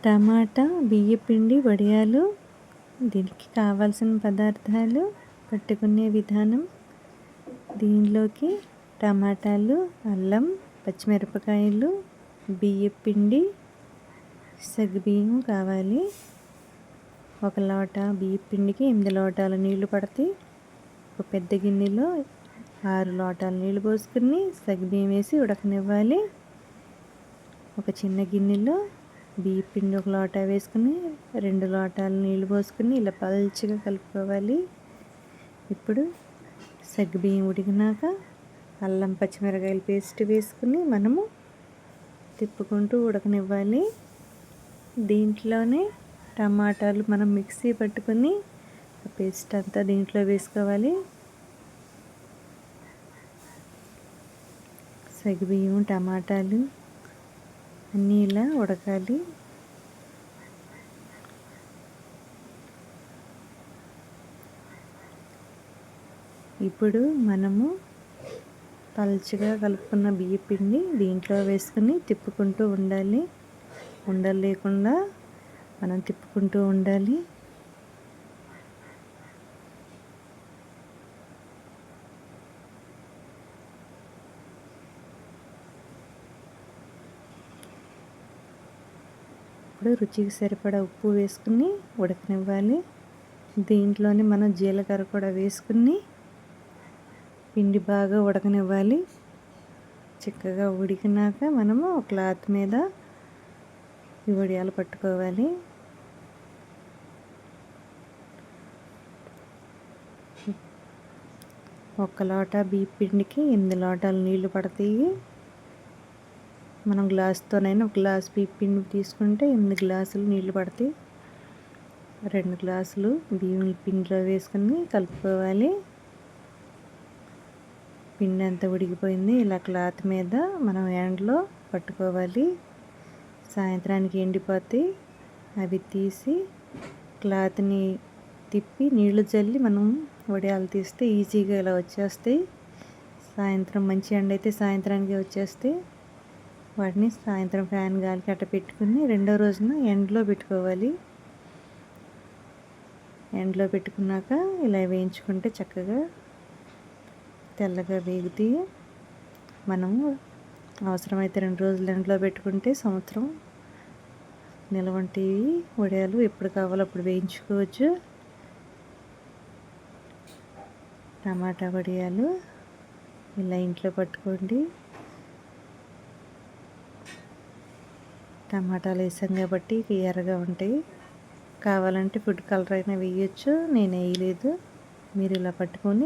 టమాటా బియ్యపిండి వడియాలు. దీనికి కావాల్సిన పదార్థాలు పట్టుకునే విధానం. దీనిలోకి టమాటాలు, అల్లం, పచ్చిమిరపకాయలు, బియ్యపిండి, సగ్గుబియ్యం కావాలి. 1 లోటా బియ్యపిండికి 8 లోటాల నీళ్లు పడతాయి. ఒక పెద్ద గిన్నెలో 6 లోటాల నీళ్లు పోసుకుని సగ్గుబియ్యం వేసి ఉడకనివ్వాలి. ఒక చిన్న గిన్నెలో బియ్యపిండి 1 లోటా వేసుకుని 2 లోటాల నీళ్లు పోసుకుని ఇలా పల్చగా కలుపుకోవాలి. ఇప్పుడు సగ్గుబియ్యం ఉడికినాక అల్లం పచ్చిమిరపకాయల పేస్ట్ వేసుకుని మనము తిప్పుకుంటూ ఉడకనివ్వాలి. దీంట్లోనే టమాటాలు మనం మిక్సీ పట్టుకుని ఆ పేస్ట్ అంతా దీంట్లో వేసుకోవాలి. సగ్గుబియ్యం, టమాటాలు అన్నీ ఇలా ఉడకాలి. ఇప్పుడు మనము పల్చగా కలుపుకున్న బియ్యపిండి దీంట్లో వేసుకుని తిప్పుకుంటూ ఉండాలి. ఉండలు లేకుండా మనం తిప్పుకుంటూ ఉండాలి. ఇప్పుడు రుచికి సరిపడా ఉప్పు వేసుకుని ఉడకనివ్వాలి. దీంట్లోనే మనం జీలకర్ర కూడా వేసుకుని పిండి బాగా ఉడకనివ్వాలి. చిక్కగా ఉడికినాక మనము క్లాత్ మీద ఈ వడియాలు పట్టుకోవాలి. ఒక లోటా బియ్య పిండికి 8 లోటాలు నీళ్లు పడతాయి. మనం గ్లాస్తోనైనా 1 గ్లాస్ బియ్య పిండి తీసుకుంటే 8 గ్లాసులు నీళ్లు పడతాయి. 2 గ్లాసులు బియ్యం పిండిలో వేసుకుని కలుపుకోవాలి. పిండి అంతా ఉడికిపోయింది. ఇలా క్లాత్ మీద మనం ఎండలో పట్టుకోవాలి. సాయంత్రానికి ఎండిపోతాయి. అవి తీసి క్లాత్ని తిప్పి నీళ్లు చల్లి మనం వడియాలు తీస్తే ఈజీగా ఇలా వచ్చేస్తాయి. సాయంత్రం మంచి ఎండ అయితే సాయంత్రానికి వచ్చేస్తాయి. వాటిని సాయంత్రం ఫ్యాన్ గాలికి అట్ట పెట్టుకుని రెండో రోజున ఎండలో పెట్టుకోవాలి. ఎండలో పెట్టుకున్నాక ఇలా వేయించుకుంటే చక్కగా తెల్లగా వేగుతాయి. మనము అవసరమైతే 2 రోజులు ఎండలో పెట్టుకుంటే సంవత్సరం నిల్వ ఉంటాయి. వడియాలు ఎప్పుడు కావాలో అప్పుడు వేయించుకోవచ్చు. టమాటా వడియాలు ఇలా ఇంట్లో పట్టుకోండి. టమాటాలు వేసాం కాబట్టి ఎర్రగా ఉంటాయి. కావాలంటే ఫుడ్ కలర్ అయినా వేయచ్చు. నేను వేయలేదు. మీరు ఇలా పట్టుకొని